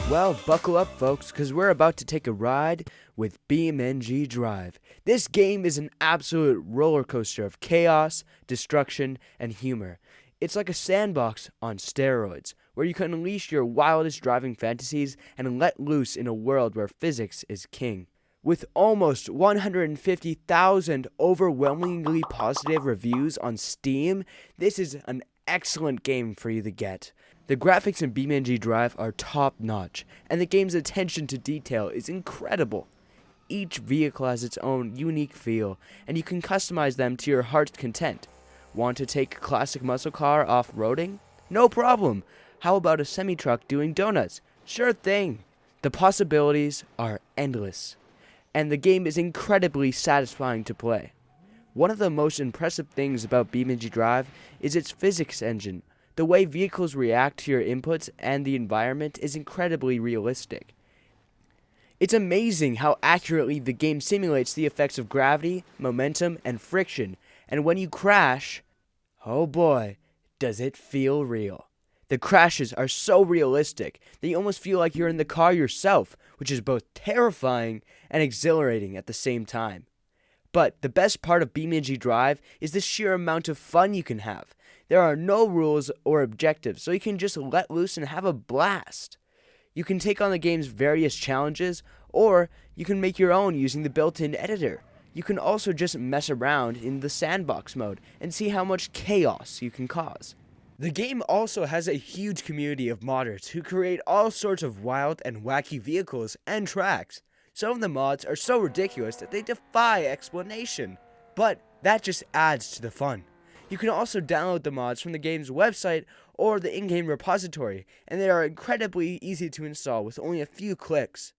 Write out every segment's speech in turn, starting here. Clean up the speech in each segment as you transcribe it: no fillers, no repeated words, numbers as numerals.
Well, buckle up, folks, because we're about to take a ride with BeamNG Drive. This game is an absolute roller coaster of chaos, destruction, and humor. It's like a sandbox on steroids, where you can unleash your wildest driving fantasies and let loose in a world where physics is king. With almost 150,000 overwhelmingly positive reviews on Steam, this is an excellent game for you to get. The graphics in BeamNG Drive are top-notch, and the game's attention to detail is incredible. Each vehicle has its own unique feel, and you can customize them to your heart's content. Want to take a classic muscle car off-roading? No problem! How about a semi-truck doing donuts? Sure thing! The possibilities are endless, and the game is incredibly satisfying to play. One of the most impressive things about BeamNG Drive is its physics engine. The way vehicles react to your inputs and the environment is incredibly realistic. It's amazing how accurately the game simulates the effects of gravity, momentum, and friction, and when you crash, oh boy, does it feel real. The crashes are so realistic that you almost feel like you're in the car yourself, which is both terrifying and exhilarating at the same time. But the best part of BeamNG Drive is the sheer amount of fun you can have. There are no rules or objectives, so you can just let loose and have a blast. You can take on the game's various challenges, or you can make your own using the built-in editor. You can also just mess around in the sandbox mode and see how much chaos you can cause. The game also has a huge community of modders who create all sorts of wild and wacky vehicles and tracks. Some of the mods are so ridiculous that they defy explanation, but that just adds to the fun. You can also download the mods from the game's website or the in-game repository, and they are incredibly easy to install with only a few clicks.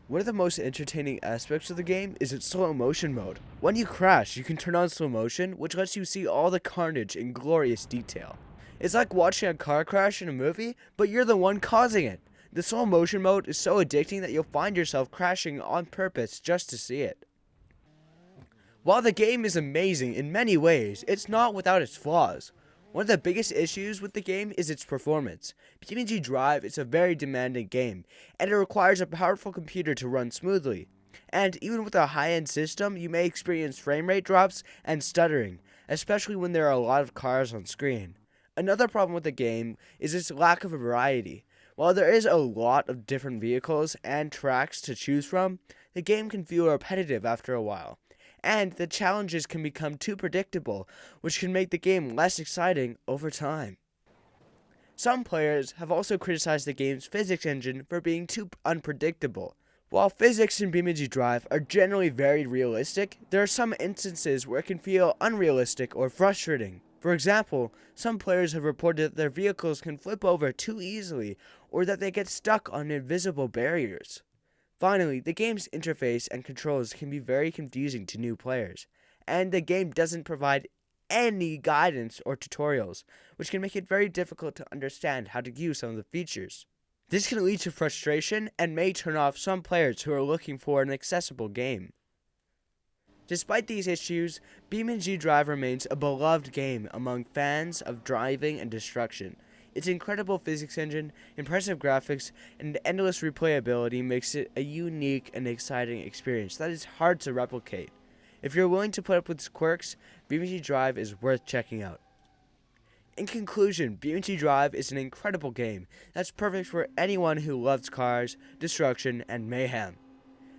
One of the most entertaining aspects of the game is its slow motion mode. When you crash, you can turn on slow motion, which lets you see all the carnage in glorious detail. It's like watching a car crash in a movie, but you're the one causing it. The slow motion mode is so addicting that you'll find yourself crashing on purpose just to see it. While the game is amazing in many ways, it's not without its flaws. One of the biggest issues with the game is its performance. BeamNG Drive is a very demanding game, and it requires a powerful computer to run smoothly. And even with a high-end system, you may experience frame rate drops and stuttering, especially when there are a lot of cars on screen. Another problem with the game is its lack of variety. While there is a lot of different vehicles and tracks to choose from, the game can feel repetitive after a while. And the challenges can become too predictable, which can make the game less exciting over time. Some players have also criticized the game's physics engine for being too unpredictable. While physics in BeamNG Drive are generally very realistic, there are some instances where it can feel unrealistic or frustrating. For example, some players have reported that their vehicles can flip over too easily, or that they get stuck on invisible barriers. Finally, the game's interface and controls can be very confusing to new players, and the game doesn't provide any guidance or tutorials, which can make it very difficult to understand how to use some of the features. This can lead to frustration and may turn off some players who are looking for an accessible game. Despite these issues, BeamNG Drive remains a beloved game among fans of driving and destruction. Its incredible physics engine, impressive graphics, and endless replayability makes it a unique and exciting experience that is hard to replicate. If you're willing to put up with its quirks, BeamNG Drive is worth checking out. In conclusion, BeamNG Drive is an incredible game that's perfect for anyone who loves cars, destruction, and mayhem.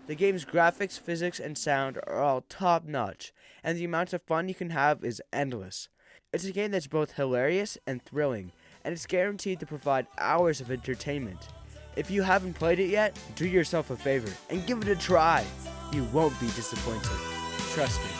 The game's graphics, physics, and sound are all top-notch, and the amount of fun you can have is endless. It's a game that's both hilarious and thrilling, and it's guaranteed to provide hours of entertainment. If you haven't played it yet, do yourself a favor and give it a try. You won't be disappointed. Trust me.